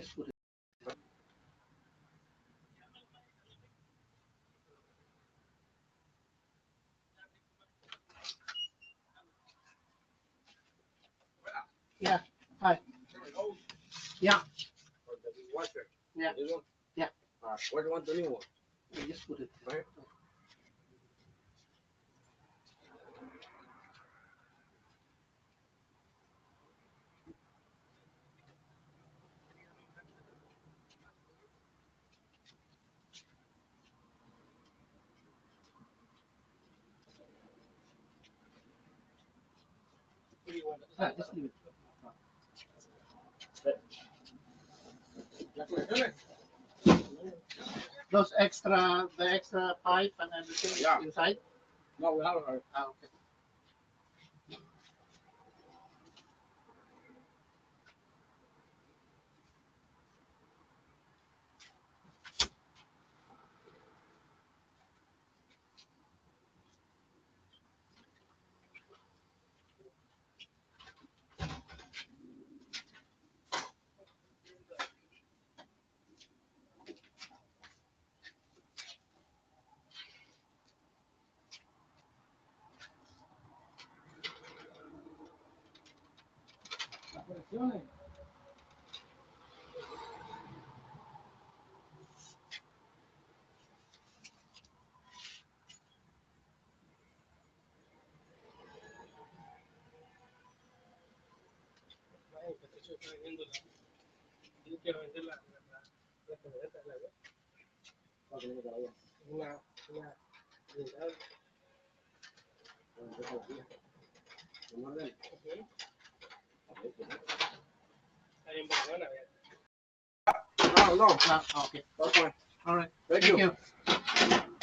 just put it. Yeah. Hi. Yeah. Yeah. Yeah. What do you want the new one? You just put it. Right. What do you want? Just leave it. Those extra, the extra pipe and everything Yeah. inside. No, we haven't. Okay. Yo quiero vender la camioneta de la vez. Una blindada. Está bien buena, No. Okay. That's fine. All right. Thank Thank you. you.